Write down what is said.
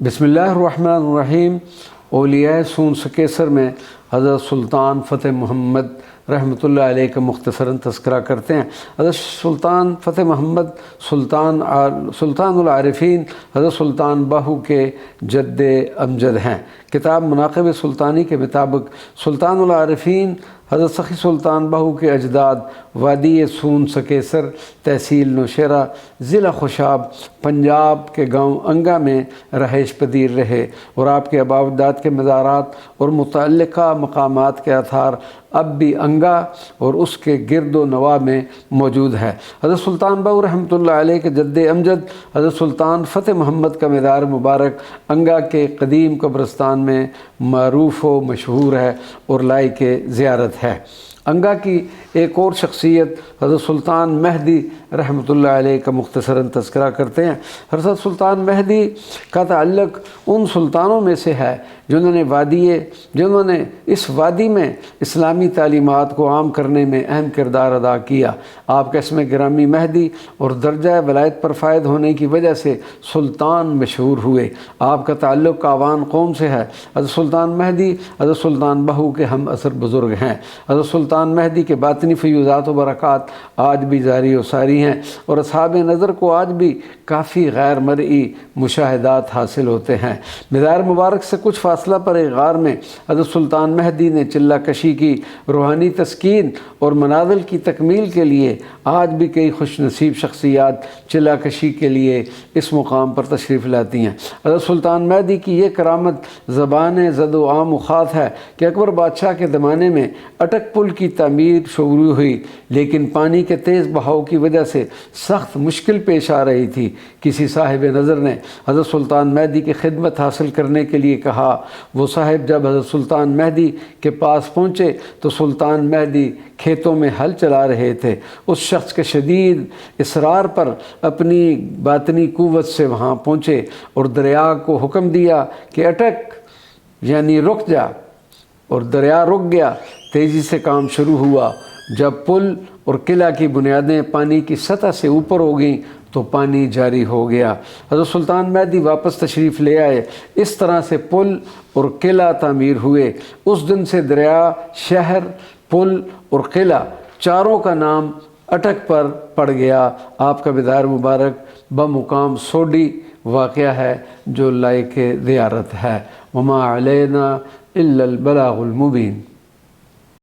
बिस्मिल्लाहिर्रहमानिर्रहीम। औलिया सून सकेसर में हज़रत सुल्तान फ़तेह मोहम्मद रहमतुल्लाह अलैह का मुख्तसरन तज़किरा करते हैं। हज़रत सुल्तान फ़तेह मोहम्मद सुल्तानुल आरिफ़ीन हज़रत सुल्तान बाहू के जद्द अमजद हैं। किताब मुनाक़िब सुल्तानी के मुताबिक सुल्तानुल आरिफ़ीन हज़रत सखी सुल्तान बाहू के अजदाद वादी सून सकेसर तहसील नौशेरा ज़िला खुशाब पंजाब के गांव अंगा में रहाइश पदीर रहे और आपके आबाद के मज़ारात और मुतअल्लिक़ा मकामात के आथार अब भी अंगा और उसके गिरद व नवा में मौजूद है। हज़रत सुल्तान बाहू रहमतुल्लाह अलैह के जद्द अमजद हज़रत सुल्तान फ़तेह मोहम्मद का मज़ार मुबारक अंगा के कदीम कब्रिस्तान में मरूफ़ व मशहूर है और लायक ज़ियारत है। अंगा की एक और शख्सियत हज़रत सुल्तान महदी रहमतुल्लाह अलैह का मुख्तसरन तज़किरा करते हैं। हज़रत सुल्तान महदी का ताल्लुक़ उन सुल्तानों में से है जिन्होंने इस वादी में इस्लामी तालीमात को आम करने में अहम किरदार अदा किया। आपका इसमें गिरामी महदी और दर्जा वलायत पर फ़ायद होने की वजह से सुल्तान मशहूर हुए। आपका ताल्लुक़ कावान कौम से है। हज़रत सुल्तान महदी हज़रत सुल्तान बाहू के हम असर बुज़ुर्ग हैं। हज़रत सुल्तान महदी के बातनी फ़यूज़ात व बरक़ात आज भी जारी व सारी हैं और असहाब नज़र को आज भी काफ़ी गैर मरई मुशाहिदात हासिल होते हैं। मज़ार मुबारक से कुछ फ़ासला पर एक गार में हज़रत सुल्तान महदी ने चिल्ला कशी की रूहानी तस्कीन और मनाज़िल की तकमील के लिए आज भी कई खुश नसीब शख्सियात चिल्ला कशी के लिए इस मुकाम पर तशरीफ़ लाती हैं। हज़रत सुल्तान महदी की ये करामत ज़बान ज़द व आम ख़ास है कि अकबर बादशाह के ज़माने में अटक पुल की तामीर शुरू हुई, लेकिन पानी के तेज़ बहाव की वजह से सख्त मुश्किल पेश आ रही थी। किसी साहिब नज़र ने हज़रत सुल्तान महदी की खिदमत हासिल करने के लिए कहा। वो साहिब जब हज़रत सुल्तान महदी के पास पहुँचे तो सुल्तान महदी खेतों में हल चला रहे थे। उस शख्स के शदीद इसरार पर अपनी बातनी कुव्वत से वहाँ पहुँचे और दरिया को हुक्म दिया कि अटक यानी रुक जा, और दरिया रुक गया। तेज़ी से काम शुरू हुआ। जब पुल और किला की बुनियादें पानी की सतह से ऊपर हो गईं तो पानी जारी हो गया। हज़रत सुल्तान महदी वापस तशरीफ़ ले आए। इस तरह से पुल और किला तामीर हुए। उस दिन से दरिया, शहर, पुल और किला चारों का नाम अटक पर पड़ गया। आपका मज़ार मुबारक बमुकाम सोडी वाक़या है जो लायक ज़ियारत है। वमा अलैना इल्लल बलागुल मुबीन।